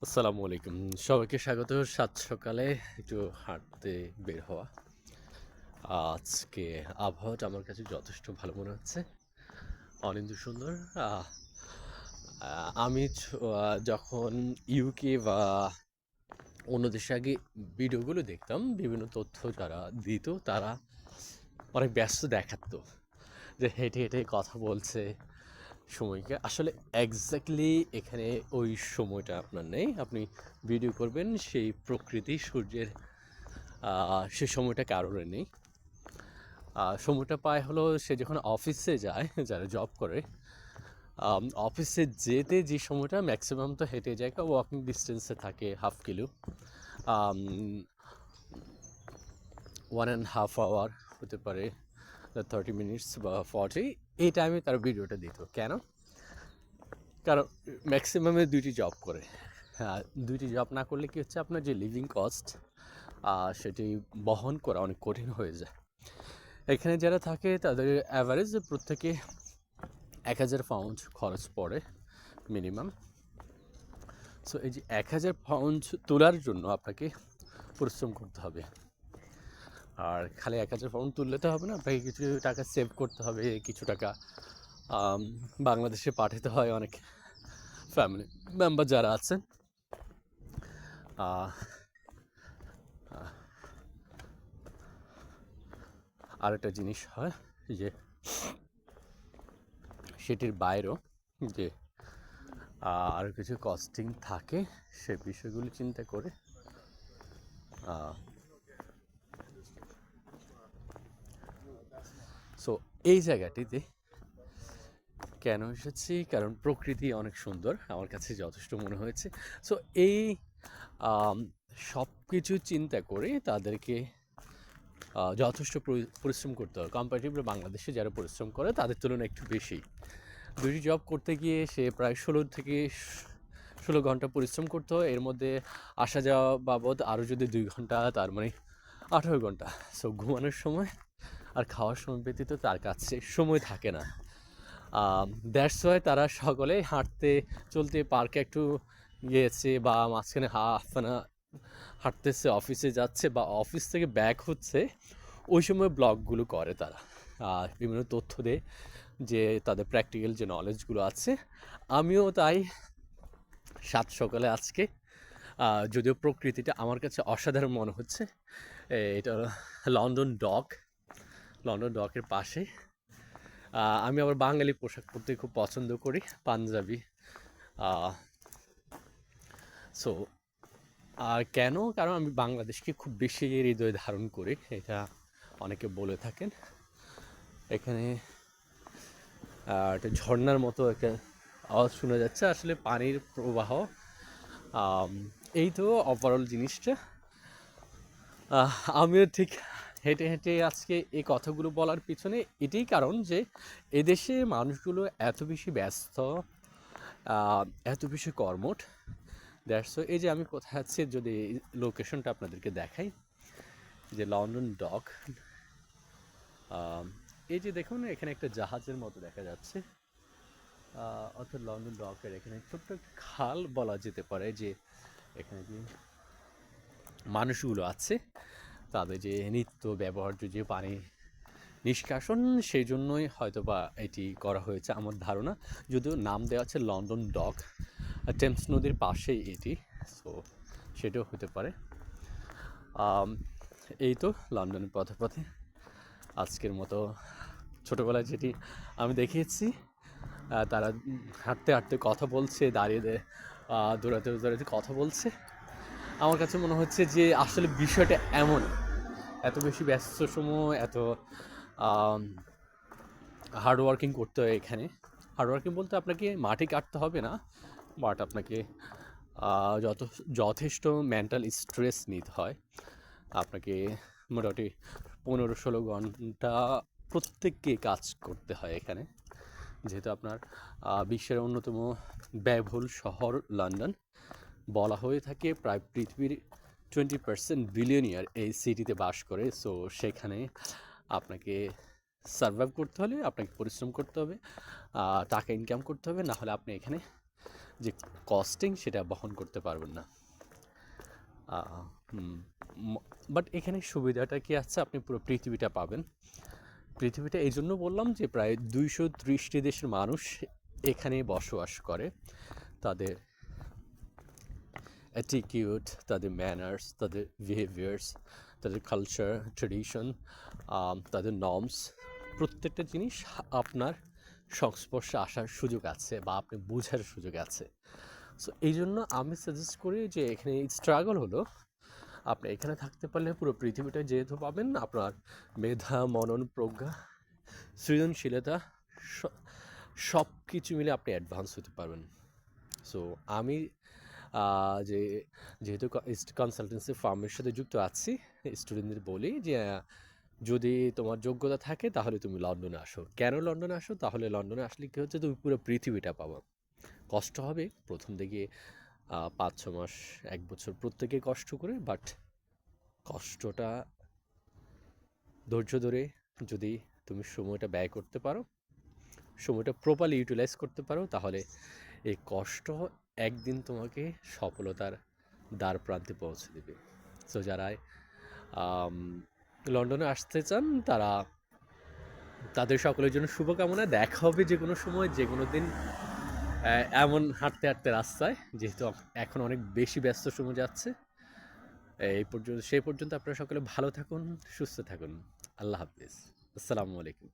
আসসালামু আলাইকুম। সবাইকে স্বাগত। সাত সকালে একটু হাঁটতে বের হওয়া। আজকে আবহাওয়াটা আমার কাছে যথেষ্ট ভালো মনে হচ্ছে। অনিন্দ্য সুন্দর। আহ আমি যখন ইউকে বা অন্য দেশে আগে ভিডিওগুলো দেখতাম, বিভিন্ন তথ্য যারা দিত তারা অনেক ব্যস্ত দেখাতো, যে হেঁটে হেঁটে কথা বলছে সময়কে। আসলে এক্স্যাক্টলি এখানে ওই সময়টা আপনার নেই। আপনি ভিডিও করবেন সেই প্রকৃতি সূর্যের, সে সময়টা কারোর নেই। সময়টা পায় হলো সে যখন অফিসে যায়, যারা জব করে অফিসে যেতে যে সময়টা ম্যাক্সিমাম তো হেঁটে যায়, ওয়াকিং ডিস্টেন্সে থাকে 1/2 কিলো, 1.5 আওয়ার হতে পারে, 30 মিনিটস বা 40। এই টাইমে তার ভিডিওটা দিত কেন? কারণ ম্যাক্সিমামে দুইটি জব করে। হ্যাঁ, দুইটি জব না করলে কি হচ্ছে, আপনার যে লিভিং কস্ট সেটি বহন করা অনেক কঠিন হয়ে যায়। এখানে যারা থাকে তাদের অ্যাভারেজ প্রত্যেকে 1000 পাউন্ড খরচ পড়ে মিনিমাম। সো এই যে 1000 পাউন্ড তোলার জন্য আপনাকে পরিশ্রম করতে হবে। আর খালি 1000 পাউন্ড তুললে তো হবে না, আপনাকে কিছু টাকা সেভ করতে হবে, কিছু টাকা বাংলাদেশে পাঠাতে হয় অনেক ফ্যামিলি মেম্বার যারা আছেন। আরেকটা জিনিস হয় যে সেটির বাইরেও যে আরও কিছু কস্টিং থাকে, সে বিষয়গুলি চিন্তা করে সো এই জায়গাটিতে কেন এসেছি, কারণ প্রকৃতি অনেক সুন্দর, আমার কাছে যথেষ্ট মনে হয়েছে। সো এই সব কিছু চিন্তা করে তাদেরকে যথেষ্ট পরিশ্রম করতে হয়। কম্পারেটিভলি বাংলাদেশে যারা পরিশ্রম করে তাদের তুলনায় একটু বেশি। দুটি জব করতে গিয়ে সে প্রায় 16 ঘন্টা পরিশ্রম করতে হয়। এর মধ্যে আসা যাওয়া বাবদ আরও যদি 2 ঘন্টা, তার মানে 18 ঘন্টা। সো ঘুমানোর সময় আর খাওয়ার সময় ব্যতীত তার কাছে সময় থাকে না। দ্যাটস ওয়াই তারা সকলে হাঁটতে চলতে পার্কে একটু গিয়েছে, বা মাঝখানে হাঁটতেছে, অফিসে যাচ্ছে বা অফিস থেকে ব্যাক হচ্ছে, ওই সময় ব্লগগুলো করে তারা। বিভিন্ন তথ্য দেয় যে তাদের প্র্যাকটিক্যাল যে নলেজগুলো আছে। আমিও তাই সাত সকালে আজকে, যদিও প্রকৃতিটা আমার কাছে অসাধারণ মনে হচ্ছে। এটা লন্ডন ডকের পাশে। আমি আবার বাঙালি পোশাক পরতে খুব পছন্দ করি, পাঞ্জাবি। সো আর কেন? কারণ আমি বাংলাদেশকে খুব বেশি হৃদয়ে ধারণ করি, এটা অনেকে বলে থাকেন। এখানে একটা ঝর্ণার মতো একটা আওয়াজ শোনা যাচ্ছে, আসলে পানির প্রবাহ। এই তো ওভারঅল জিনিসটা। আমিও ঠিক হেঁটে হেঁটে আজকে এই কথাগুলো বলার পিছনে এটাই কারণ যে এদেশে মানুষগুলো এত বেশি ব্যস্ত, এত বেশি কর্মঠ। দ্যাটস এই যে আমি কোথায় আছি, যদি লোকেশনটা আপনাদেরকে দেখাই, যে লন্ডন ডক। এই যে দেখুন, এখানে একটা জাহাজের মতো দেখা যাচ্ছে, অর্থাৎ লন্ডন ডকের এখানে ছোট্ট একটা খাল বলা যেতে পারে, যে এখানে যে মানুষগুলো আছে তাদের যে নিত্য ব্যবহার্য যে পানি নিষ্কাশন, সেই জন্যই হয়তো বা এটি করা হয়েছে আমার ধারণা। যদিও নাম দেওয়া আছে লন্ডন ডক, টেমস নদীর পাশেই এটি। সো সেটাও হতে পারে। এই তো লন্ডনের পথে পথে আজকের মতো ছোটোবেলায় যেটি আমি দেখিয়েছি, তারা হাঁটতে হাঁটতে কথা বলছে, দাঁড়িয়ে দৌড়াতে কথা বলছে। আমার কাছে মনে হচ্ছে যে আসলে বিষয়টা এমন, এত বেশি ব্যস্ত সময়, এত হার্ড ওয়ার্কিং করতে হয় এখানে। হার্ড ওয়ার্কিং বলতে আপনাকে মাটি কাটতে হবে না, বাট আপনাকে যথেষ্ট মেন্টাল স্ট্রেস নিতে হয়। আপনাকে মোটামুটি 15-16 ঘন্টা প্রত্যেককে কাজ করতে হয় এখানে, যেহেতু আপনার বিশ্বের অন্যতম ব্যয়বহুল শহর লন্ডন। বলা হয়ে থাকে প্রায় পৃথিবীর 20% বিলিয়নিয়ার এই সিটিতে বাস করে। সো সেখানে আপনাকে সার্ভাইভ করতে হলে আপনাকে পরিশ্রম করতে হবে, টাকা ইনকাম করতে হবে, না হলে আপনি এখানে যে কস্টিং সেটা বহন করতে পারবেন না। বাট এখানে সুবিধাটা কি আছে, আপনি পুরো পৃথিবীটা পাবেন। পৃথিবীটা এই জন্য বললাম যে প্রায় 230টি দেশের মানুষ এখানে বসবাস করে। তাদের অ্যাটিটিউড, তাদের ম্যানার্স, তাদের বিহেভিয়ার্স, তাদের কালচার, ট্রেডিশন, তাদের নর্মস, প্রত্যেকটা জিনিস আপনার সংস্পর্শে আসার সুযোগ আছে বা আপনি বোঝার সুযোগ আছে। সো এই জন্য আমি সাজেস্ট করি যে এখানে স্ট্রাগল হলো আপনি এখানে থাকতে পারলে পুরো পৃথিবীটা যেহেতু পাবেন, আপনার মেধা, মনন, প্রজ্ঞা, সৃজনশীলতা সব কিছু মিলে আপনি অ্যাডভান্স হতে পারবেন। সো আমি যে যেহেতু কনসালটেন্সি ফার্মের সাথে যুক্ত আছি, স্টুডেন্টদের বলি যে যদি তোমার যোগ্যতা থাকে তাহলে তুমি লন্ডনে আসো। কেন লন্ডনে আসো? তাহলে লন্ডনে আসলে কী হচ্ছে, তুমি পুরো পৃথিবীটা পাবো। কষ্ট হবে প্রথম দিকে 5-6 মাস, 1 বছর প্রত্যেকে কষ্ট করে, বাট কষ্টটা ধৈর্য ধরে যদি তুমি সময়টা ব্যয় করতে পারো, সময়টা প্রপারলি ইউটিলাইজ করতে পারো, তাহলে এই কষ্ট একদিন তোমাকে সফলতার দ্বার প্রান্তে পৌঁছে দেবে। সো যারা লন্ডনে আসতে চান তারা, তাদের সকলের জন্য শুভকামনা। দেখা হবে যে কোনো সময়, যে কোনো দিন, এমন হাঁটতে হাঁটতে রাস্তায়, যেহেতু এখন অনেক বেশি ব্যস্ত সময় যাচ্ছে। সেই পর্যন্ত আপনারা সকলে ভালো থাকুন, সুস্থ থাকুন। আল্লাহ হাফিজ। আসসালামু আলাইকুম।